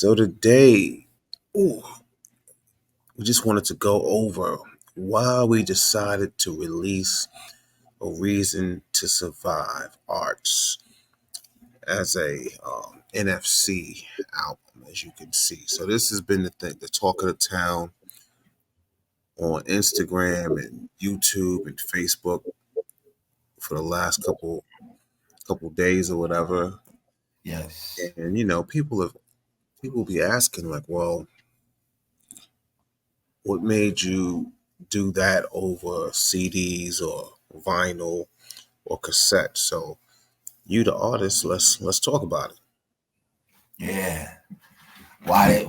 So today, ooh, we just wanted to go over why we decided to release A Reason to Survive Arts as a NFC album, as you can see. So this has been the talk of the town on Instagram and YouTube and Facebook for the last couple days or whatever. Yes. And people be asking like, well, what made you do that over CDs or vinyl or cassette? So you the artist, let's talk about it. Yeah. Why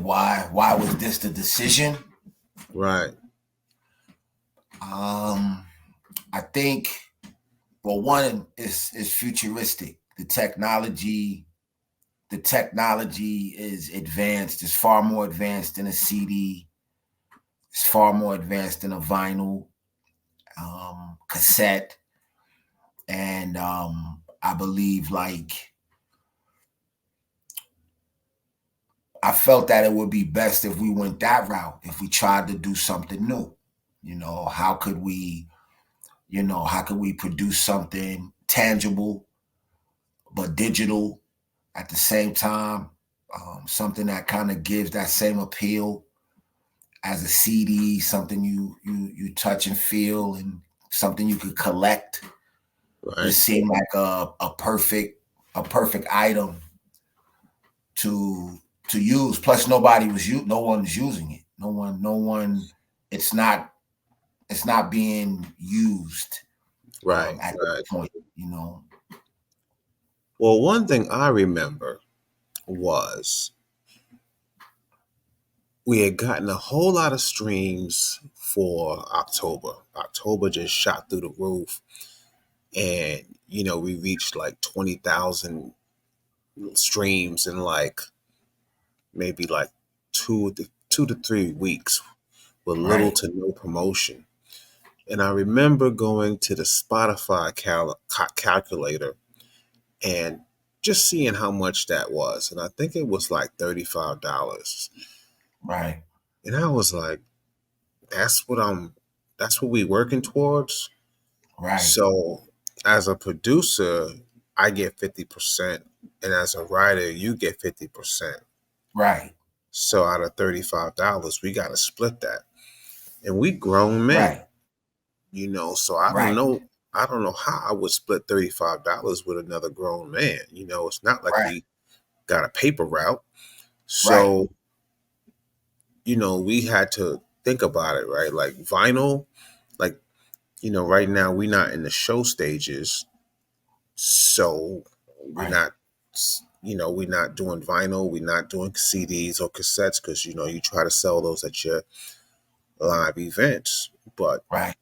was this the decision? Right. Um I think one is futuristic. The technology is advanced. It's far more advanced than a CD. It's far more advanced than a vinyl, cassette. And I believe I felt that it would be best if we went that route, if we tried to do something new. How could we produce something tangible but digital at the same time? Something that kind of gives that same appeal as a CD, something you touch and feel, and something you could collect. It Right. seemed like a perfect item to use. Plus, no one's using it. No one. It's not being used Right. at this Right. point. You know. Well, one thing I remember was we had gotten a whole lot of streams for October. October just shot through the roof. And, we reached like 20,000 streams in like maybe like 2 to 3 weeks with little Right. to no promotion. And I remember going to the Spotify calculator and just seeing how much that was. And I think it was like $35. Right. And I was like, that's what that's what we working towards. Right. So as a producer, I get 50%. And as a writer, you get 50%. Right. So out of $35, we gotta split that. And we grown men, Right. so I don't Right. know. I don't know how I would split $35 with another grown man. It's not like Right. we got a paper route. Right. So, we had to think about it, right? Like vinyl, like, right now we're not in the show stages. So we're Right. not, we're not doing vinyl, we're not doing CDs or cassettes because, you try to sell those at your live events. But, Right.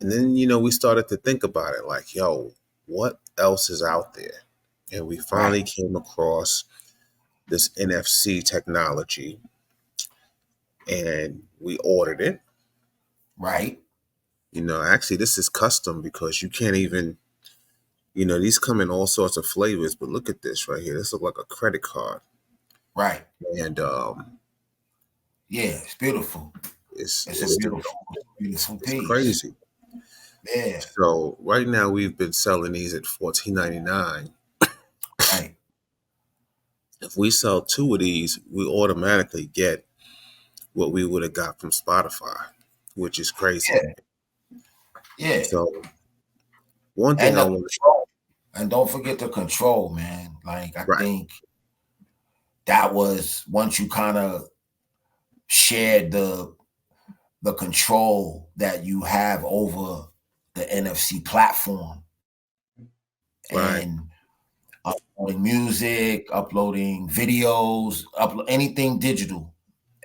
and then, we started to think about it like, yo, what else is out there? And we Right. finally came across this NFC technology and we ordered it. Right. Actually, this is custom because you can't even, these come in all sorts of flavors. But look at this right here. This looks like a credit card, Right. and Yeah. It's beautiful. it's It's a it's the beautiful it's piece. crazy. Yeah. So right now we've been selling these at $14.99. Right. If we sell two of these, we automatically get what we would have got from Spotify, which is crazy. Yeah. Yeah. So one thing And I the want to control. And don't forget the control, man. Like I right, think that was once you kind of shared the control that you have over the NFC platform right, and uploading music, uploading videos, upload anything digital,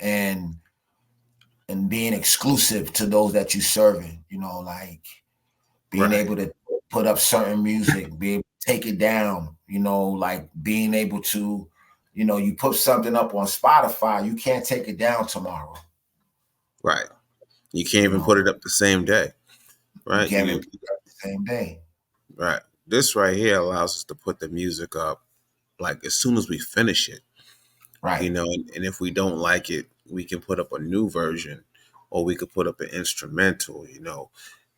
and being exclusive to those that you serving. Like being right, able to put up certain music, be able to take it down. Like being able to, you put something up on Spotify, you can't take it down tomorrow. right. You can't You even put know, it up the same day, you right? can't even put it up the same day. Right. This right here allows us to put the music up like as soon as we finish it. Right. and if we don't like it, we can put up a new version, or we could put up an instrumental.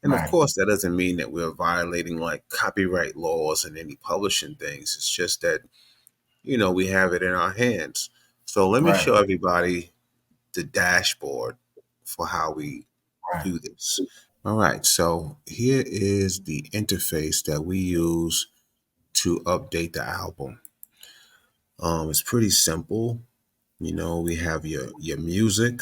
And of Right. course, that doesn't mean that we're violating like copyright laws and any publishing things. It's just that, we have it in our hands. So let me Right. show everybody the dashboard for how we Right. do this. All right, so here is the interface that we use to update the album. It's pretty simple. We have your music.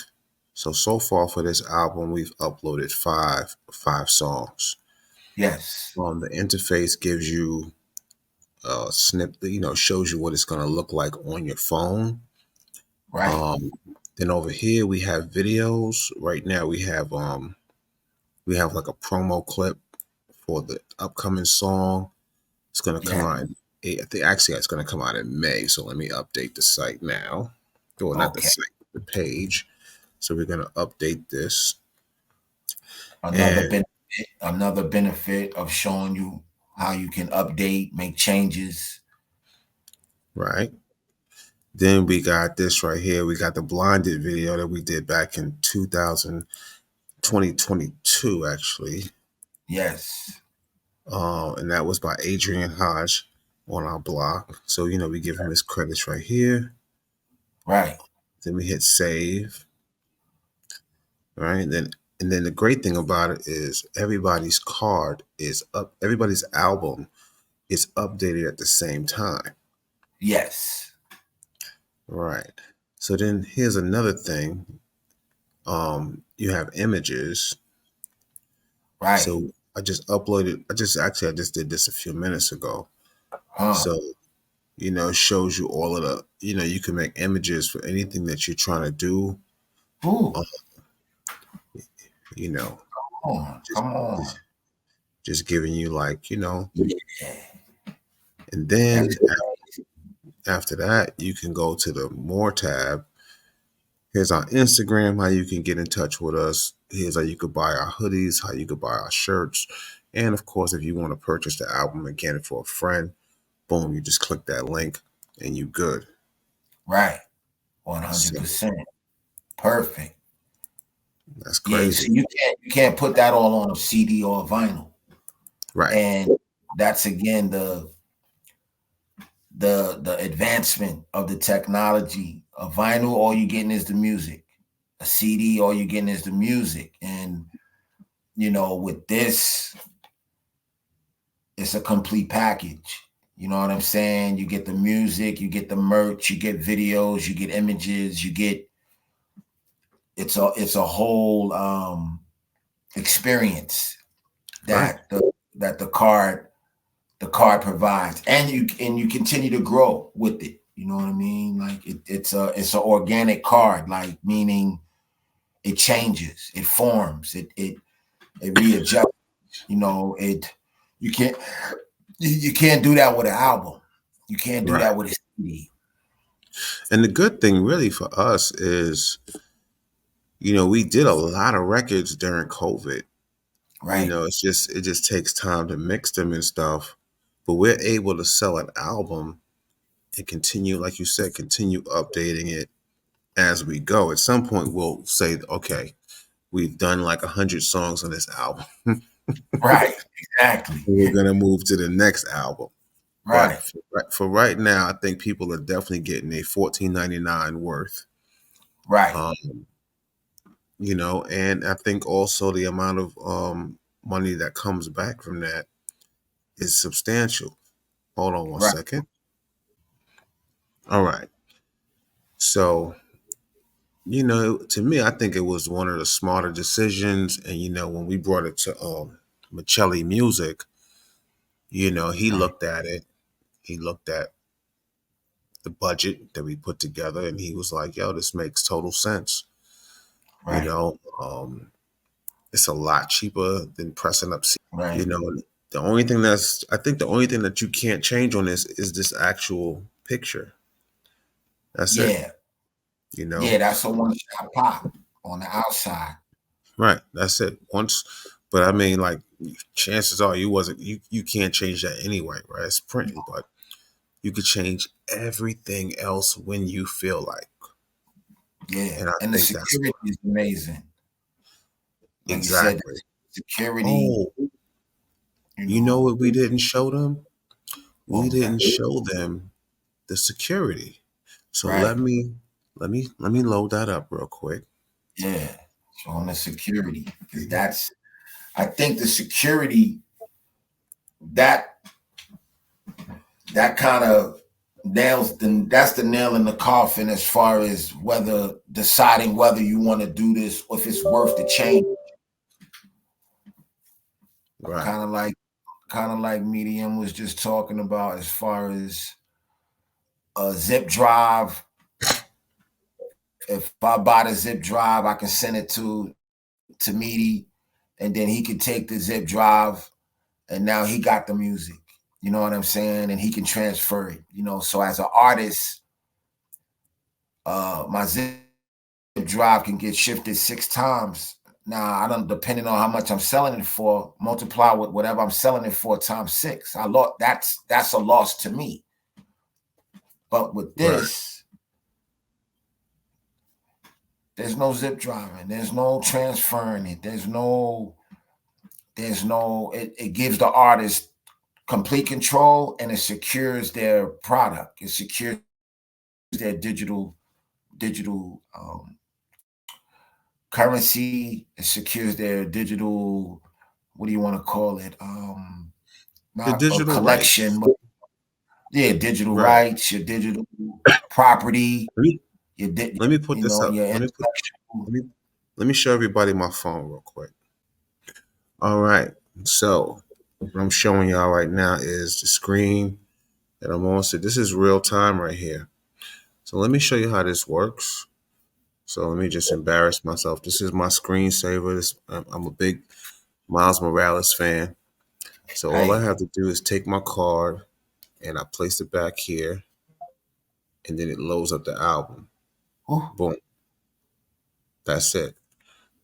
So far for this album, we've uploaded five songs. Yes. The interface gives you a snip, shows you what it's going to look like on your phone. Right. Um, then over here we have videos. Right now we have like a promo clip for the upcoming song. It's going to come Yeah. out I think actually it's going to come out in May. So let me update the site now. Well, not the Okay. site, the page. So we're going to update this. Another And benefit, another benefit of showing you how you can update, make changes. right. Then we got this right here. We got the blinded video that we did back in 2022, actually. Yes. And that was by Adrian Hodge on our blog. So, we give him his credits right here. Right. Then we hit save. Right. And then the great thing about it is everybody's album is updated at the same time. Yes. Right. So then here's another thing. You have images. Right. So I just did this a few minutes ago. Huh. So, it shows you all of you can make images for anything that you're trying to do. Ooh. Uh, you know, Come on. just, Come on. just, just giving you like, Yeah. and That's then after that, you can go to the more tab. Here's our Instagram, how you can get in touch with us. Here's how you could buy our hoodies, how you could buy our shirts. And of course, if you want to purchase the album and get it for a friend, boom, you just click that link and you good. right. So 100%. Perfect. that's Yeah. So crazy. you can't put that all on a CD or a vinyl. Right, And that's again the advancement of the technology. A vinyl, all you're getting is the music. A CD, all you're getting is the music. And with this, it's a complete package. You know what I'm saying? You get the music, you get the merch, you get videos, you get images, you get it's a whole experience right, that the card provides, and you continue to grow with it. You know what I mean? Like it's an organic card, like meaning it changes, it forms, it readjusts. You can't you can't do that with an album. You can't do right. that with a CD. And the good thing really for us is, we did a lot of records during COVID. Right, It just takes time to mix them and stuff. But we're able to sell an album and continue, like you said, continue updating it as we go. At some point, we'll say, okay, we've done like 100 songs on this album. right, exactly, We're gonna move to the next album. But right, for right now, I think people are definitely getting a 14.99 worth. right. Um, and I think also the amount of money that comes back from that is substantial. Hold on one Right. second. All right. So, to me, I think it was one of the smarter decisions. And, when we brought it to Michelli Music, he Right. looked at it. He looked at the budget that we put together and he was like, yo, this makes total sense. You Right. know, it's a lot cheaper than pressing up. You Right. know, the only thing that you can't change on this is this actual picture. That's it. Yeah. You Yeah. know, That's a one shot pop on the outside. right? That's it. But I mean, like, chances are you can't change that anyway, right? It's printing, but you could change everything else when you feel like. Yeah. And I And the think that's security what is amazing. Like you said, exactly. the security, Oh, you you know know. what we didn't show them? What We was that? didn't show them the security. So Right. let me load that up real quick. Yeah. Showing the security. Because that's I think the security that that kind of that's the nail in the coffin as far as whether deciding whether you want to do this or if it's worth the change. Right. Kind of like Medium was just talking about as far as a zip drive. If I buy the zip drive, I can send it to Meaty, and then he can take the zip drive, and now he got the music. You know what I'm saying? And he can transfer it. So as an artist, my zip drive can get shifted 6 times. Now I don't depending on how much I'm selling it for, multiply with whatever I'm selling it for times 6. I lost that's a loss to me. But with Right. this, there's no zip driving, there's no transferring it, it gives the artist complete control and it secures their product. It secures their digital currency. It secures their digital, what do you want to call it? The Not a digital collection, rights. but yeah, digital Right. rights, your digital property, Let me your let me put this up. your Let intellectual. me let me show everybody my phone real quick. All right. So what I'm showing y'all right now is the screen that I'm on. So this is real time right here. So let me show you how this works. So let me just embarrass myself. This is my screensaver. I'm a big Miles Morales fan. So all I Hey, have to do is take my card and I place it back here, and then it loads up the album. ooh, Boom. That's it.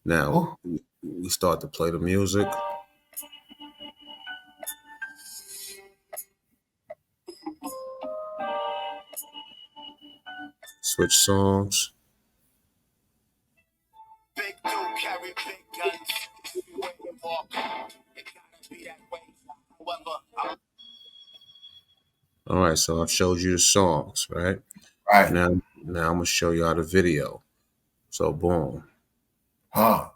Now ooh, we start to play the music, switch songs. big dude carry big guns. If you wait and walk, it gotta be that way. However, All right, so I've showed you the songs, right? right, Now I'm gonna show y'all the video. So boom. huh?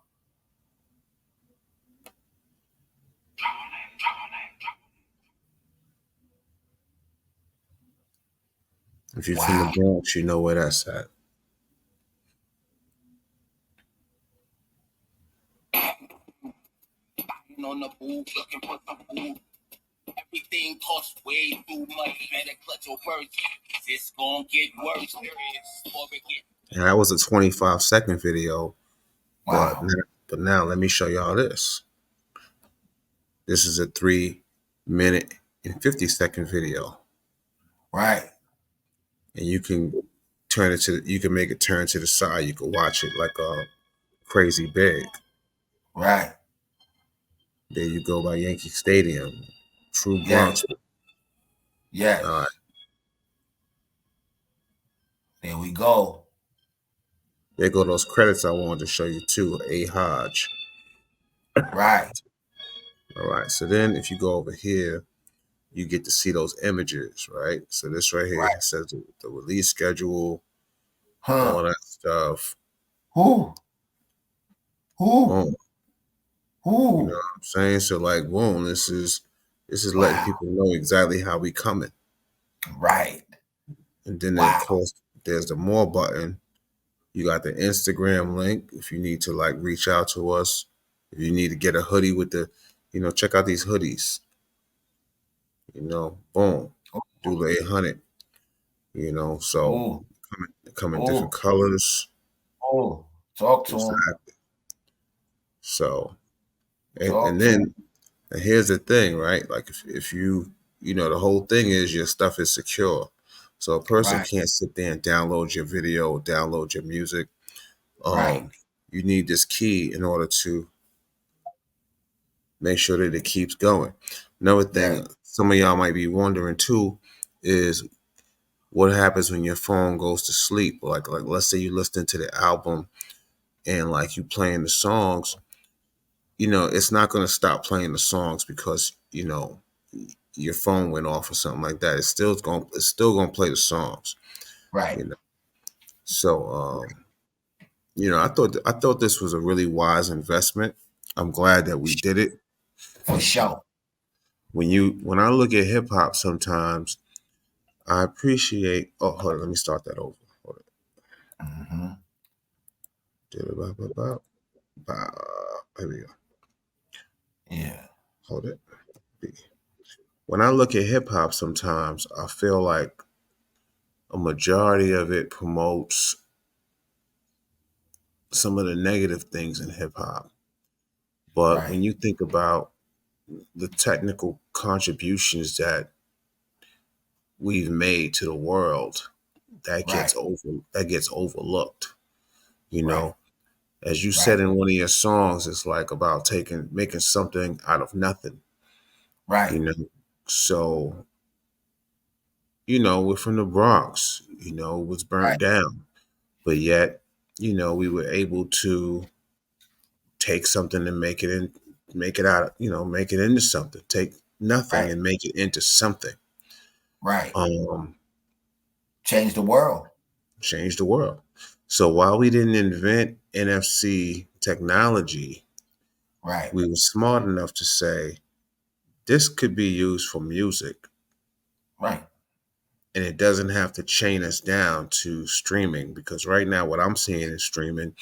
If you're from the Wow, Bronx, you know where that's at. on the move, looking for some food. Everything costs way too much. Better clutch your purse. It's gonna get worse. Or it get And that was a 25-second video, but wow, now, but now let me show y'all this. This is a 3 minute and 50-second video, right, and you can make it turn to the side. You can watch it like a crazy big. right, There you go by Yankee Stadium, true yes, Bronx. All right, yes. There we go. there go those credits I wanted to show you too. A Hodge. Right, All right, so then if you go over here, you get to see those images, right? So this right here right, says the release schedule, all huh? that stuff. Who, who, Boom. You know who? what I'm saying? So like, boom, this is letting Wow, people know exactly how we coming. right, And then of wow, course there's the more button. You got the Instagram link if you need to like reach out to us. If you need to get a hoodie with check out these hoodies. Boom. Do the 800. So who, come in different who, colors. who? Talk to him. Exactly. So and Talk to him. then and here's the thing, right? Like if the whole thing is your stuff is secure. So a person Right, can't sit there and download your video, download your music. right. Um, you need this key in order to make sure that it keeps going. Another Yes, thing, some of y'all might be wondering too, is what happens when your phone goes to sleep. Like let's say you listening to the album and like you playing the songs, it's not going to stop playing the songs because, your phone went off or something like that. It's still going to play the songs, Right. you know. So, I thought this was a really wise investment. I'm glad that we did it. For sure. When I look at hip hop sometimes, I appreciate. Oh, hold on, let me start that over. Hold Hmm. on. Here we go. Yeah. Hold it. When I look at hip hop sometimes, I feel like a majority of it promotes some of the negative things in hip hop. But Right. when you think about the technical contributions that we've made to the world, Right. that gets overlooked. You Right. know, as you said Right. in one of your songs, it's like about making something out of nothing. You Right. know, so we're from the Bronx. It was burnt Right. down, but yet, we were able to take something and make it out. Make it into something. Take nothing Right. and make it into something. Right. Um, Change the world. change the world. So while we didn't invent NFC technology, Right. we were smart enough to say this could be used for music, Right. and it doesn't have to chain us down to streaming, because right now what I'm seeing in streaming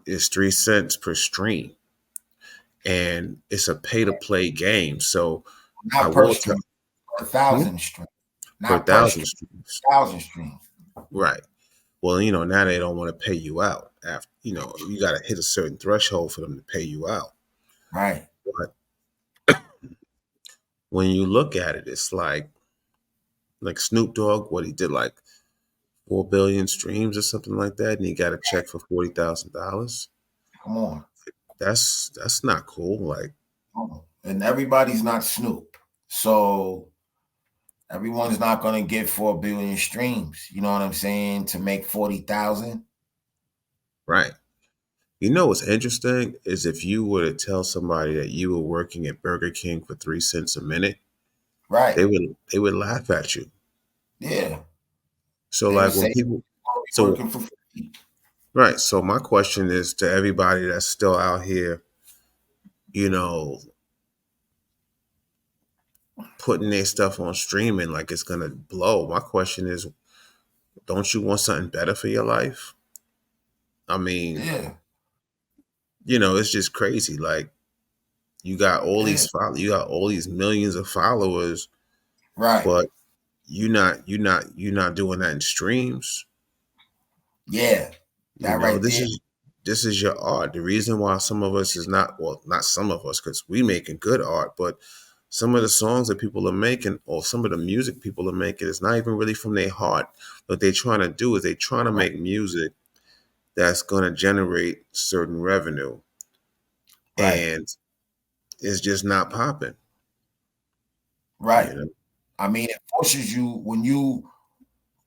is 3 cents per stream, and it's a pay to play game. So I Not per will tell stream, per hmm? thousand stream. Per Not per thousand stream, streams, 1,000 streams. right? Well, now they don't want to pay you out after. You got to hit a certain threshold for them to pay you out. Right. But when you look at it, it's like Snoop Dogg, what he did, like 4 billion streams or something like that, and he got a check for $40,000. Come on. That's not cool. Like, Come on. And everybody's not Snoop. So everyone's not going to get 4 billion streams. You know what I'm saying? To make 40,000. right. What's interesting is if you were to tell somebody that you were working at Burger King for 3 cents a minute, Right. they would laugh at you. Yeah. So They would like when say, people "Oh, you're so working for free." right. So my question is to everybody that's still out here, you know, putting their stuff on streaming like it's gonna blow. My question is, don't you want something better for your life? I mean, Yeah. it's just crazy. Like Yeah. you got all these millions of followers, Right. but you're not doing that in streams. Yeah. That right This there. is your art. The reason why some of us is not, well, not some of us, because we making good art, but some of the songs that people are making or some of the music people are making is not even really from their heart. What they're trying to do is they're trying to Right. make music that's going to generate certain revenue, Right. and it's just not popping. Right. You know, I mean, it forces you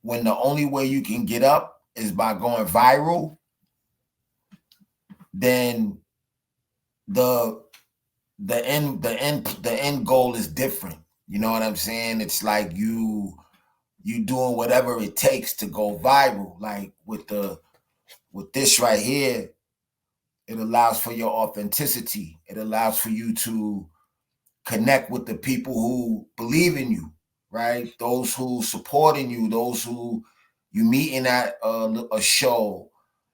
when the only way you can get up is by going viral, then the the end goal is different. You know what I'm saying? It's like you doing whatever it takes to go viral. Like with this right here, it allows for your authenticity. It allows for you to connect with the people who believe in you, right? Those who supporting you, those who you meeting at a show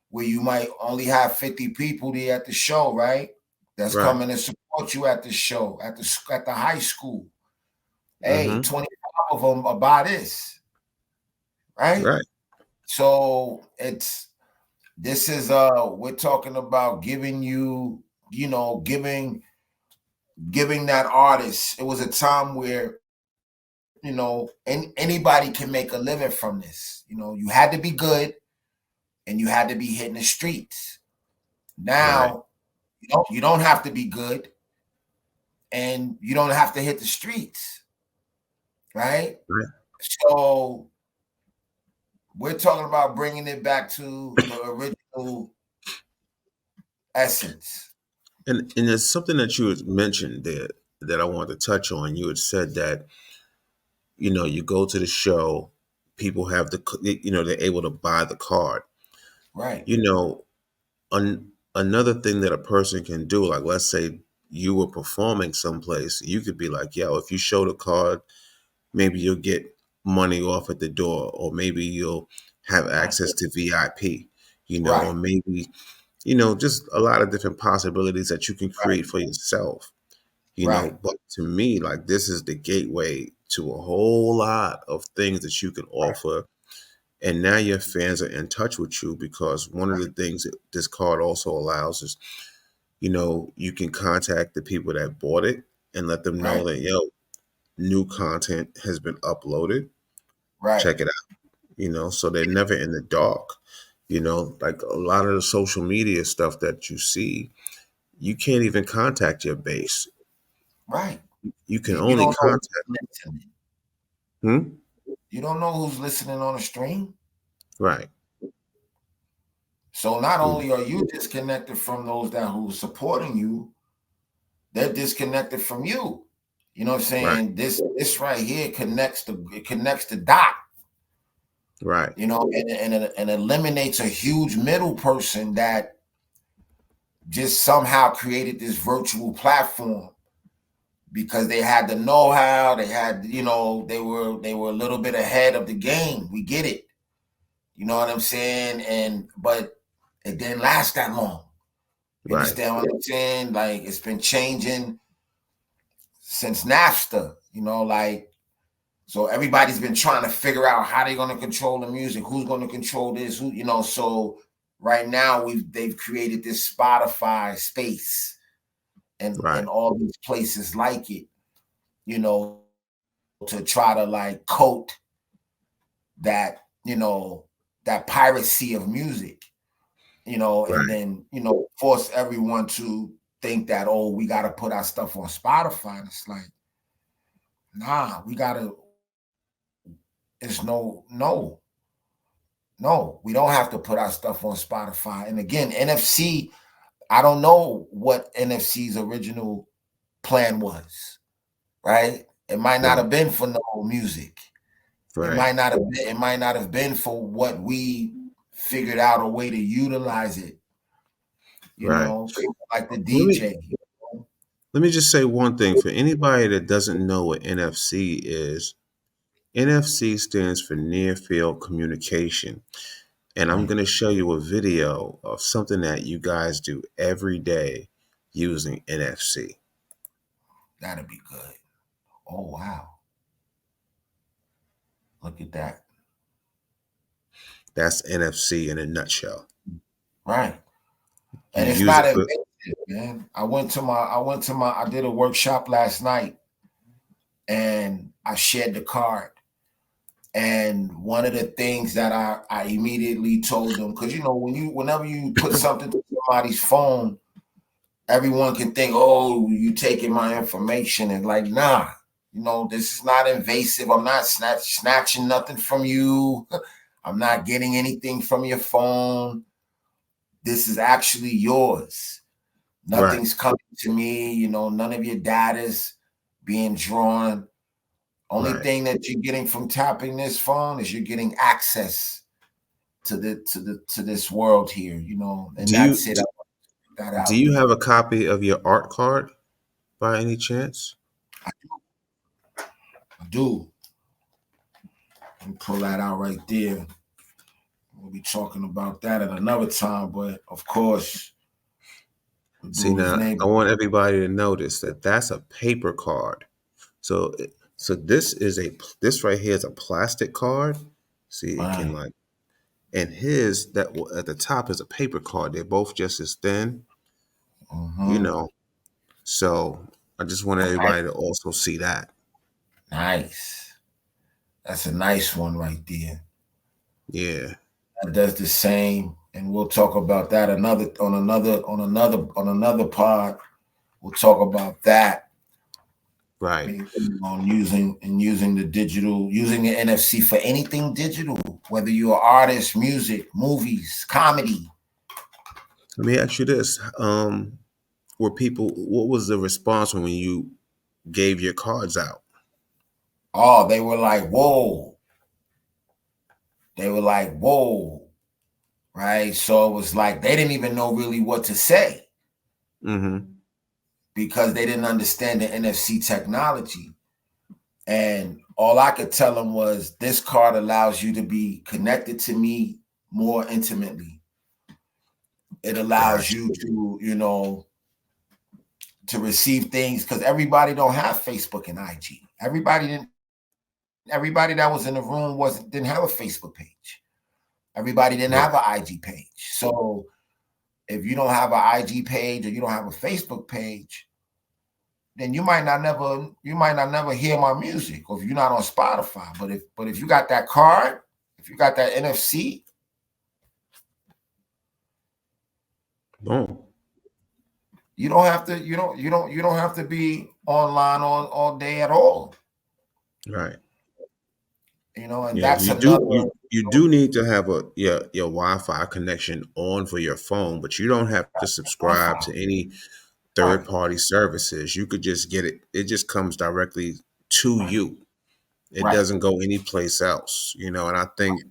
where you might only have 50 people there at the show, right? That's right? coming to support you at the show, at the high school. Hey, Mm-hmm. 25 of them about this, right? Right. So this is we're talking about giving you, giving that artist. It was a time where anybody can make a living from this. You had to be good and you had to be hitting the streets. Right. Now you don't have to be good and you don't have to hit the streets. right? Right. So we're talking about bringing it back to the original essence. And there's something that you had mentioned there that I wanted to touch on. You had said that, you go to the show, people have they're able to buy the card. Right, You know, another thing that a person can do, like let's say you were performing someplace, you could be like, yo, if you show the card, maybe you'll get money off at the door, or maybe you'll have right, access to VIP, or right, maybe, just a lot of different possibilities that you can right, create for yourself, right, but to me, like, this is the gateway to a whole lot of things that you can right, offer. And now your fans are in touch with you, because one of the things that this card also allows is, you can contact the people that bought it and let them know right, that, yo, new content has been uploaded. right, Check it out, so they're never in the dark. Like a lot of the social media stuff that you see, you can't even contact your base. right. You can You only don't know contact. who's listening. Hmm? You don't know who's listening on the stream. Right. So not Mm. only are you disconnected from those that who are supporting you, they're disconnected from you. You know what I'm Right. saying? This right here connects the dot, Right. and eliminates a huge middle person that just somehow created this virtual platform because they had the know-how, they had, they were a little bit ahead of the game. We get it. You know what I'm saying? And but it didn't last that long. You Right. understand what I'm saying? Like it's been changing since NAFTA, like so everybody's been trying to figure out how they're gonna control the music, who's gonna control this, so right now they've created this Spotify space and Right. all these places like it, to try to like coat that, that piracy of music, and Right. then, force everyone to think that, oh, we gotta put our stuff on Spotify. And it's like, nah, we gotta it's no, we don't have to put our stuff on Spotify. And again, NFC, I don't know what NFC's original plan was, right? It might not Right. have been for no music. Right. It might not have been for what we figured out a way to utilize it, Right. like the Let me DJ. let me just say one thing for anybody that doesn't know what NFC is. NFC stands for Near Field Communication. And I'm Right. going to show you a video of something that you guys do every day using NFC. That'd be good. Oh wow. Look at that. That's NFC in a nutshell. Right. You And it's use not it for. invasive, man. I did a workshop last night and I shared the card. And one of the things that I immediately told them, because whenever you put something to somebody's phone, everyone can think, oh, you taking my information. And like, nah, this is not invasive. I'm not snatching nothing from you. I'm not getting anything from your phone. This is actually yours. Right. Nothing's coming to me, none of your data's being drawn. Only Right. thing that you're getting from tapping this phone is you're getting access to this world here, and Do you that's it. I put that do out you there. have a copy of your art card by any chance? I do. And pull that out right there. We'll be talking about that at another time, but of course, the See, dude's now name. I want everybody to notice that that's a paper card. So this right here is a plastic card. See, it can Right. like, and his that at the top is a paper card. They're both just as thin, you Mm-hmm. know. So I just want Nice. everybody to also see that. Nice. That's a nice one right there. Yeah. That does the same, and we'll talk about that another pod. We'll talk about that. Right. On using the digital, using the NFC for anything digital, whether you're an artist, music, movies, comedy. Let me ask you this: were people? What was the response when you gave your cards out? Oh, they were like, whoa. They were like, whoa. Right. So it was like they didn't even know really what to say Mm-hmm. because they didn't understand the NFC technology. And all I could tell them was this card allows you to be connected to me more intimately. It allows Gotcha. you to, to receive things because everybody don't have Facebook and IG. Everybody that was in the room didn't have a Facebook page. Everybody didn't have Right. an IG page. So if you don't have an IG page or you don't have a Facebook page, then you might not never hear my music, or if you're not on Spotify. But if you got that card, if you got that NFC, Boom. you don't have to you don't have to be online all day at all. Right. And Yeah. that's You do. another. You do need to have your Wi-Fi connection on for your phone, but you don't have to subscribe Wi-Fi. to any Right, third-party services. You could just get it. It just comes directly to right, you. It right, doesn't go anyplace else. And I think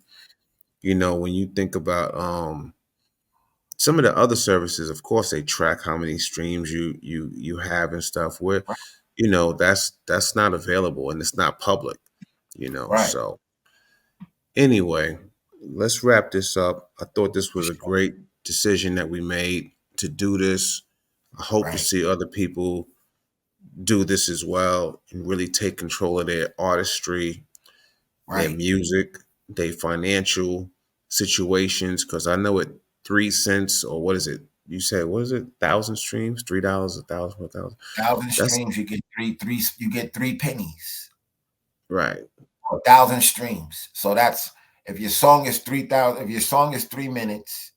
when you think about some of the other services, of course, they track how many streams you have and stuff. Where right, that's not available and it's not public. right. So anyway, let's wrap this up. I thought this For was a sure. great decision that we made to do this. I hope to Right, see other people do this as well and really take control of their artistry, their right. music, their financial situations. Because I know at 3 cents, or what is it? You said what is it? 1,000 streams, $3, 1,000, 1,000. 1,000 That's streams, you get three pennies. right, 1,000 streams. So that's if your song is 3,000. If your song is 3 minutes,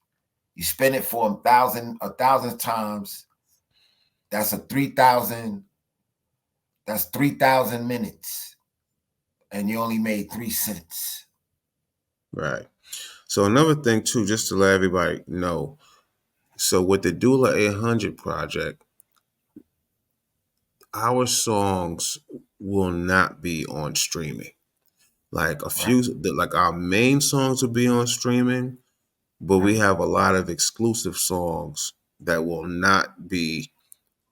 you spin it for a thousand times. That's a 3,000. That's 3,000 minutes, and you only made 3 cents. right. So another thing too, just to let everybody know. So with the Dula 800 project, our songs will not be on streaming. Like Right, like our main songs will be on streaming, but we right, have a lot of exclusive songs that will not be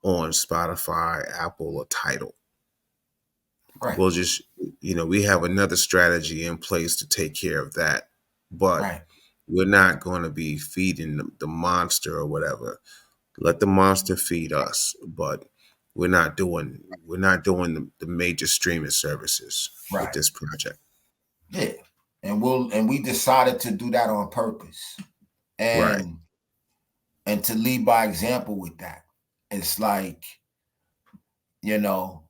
on Spotify, Apple, or Tidal. right, We'll just, we have another strategy in place to take care of that, but right, we're not going to be feeding the monster or whatever. Let the monster feed us, but we're not doing the major streaming services with right. this project. Yeah, and we decided to do that on purpose, Right, and to lead by example with that. It's like you know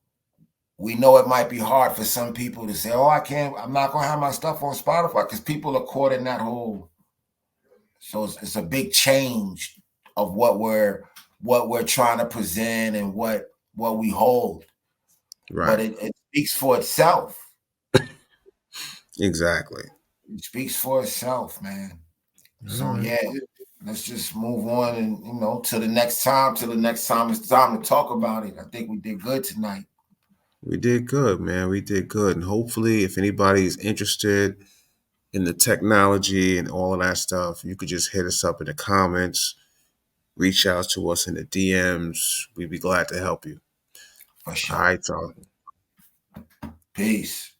we know it might be hard for some people to say, "Oh, I'm not gonna have my stuff on Spotify," because people are caught in that whole. So it's a big change of what we're trying to present and what we hold, but right, it speaks for itself. exactly. It speaks for itself, man. All So right, yeah, let's just move on and till the next time. Till the next time it's time to talk about it. I think we did good tonight. we did good, man. We did good, and hopefully, if anybody's interested in the technology and all of that stuff, you could just hit us up in the comments, reach out to us in the DMs. We'd be glad to help you. For All sure. right, so Peace.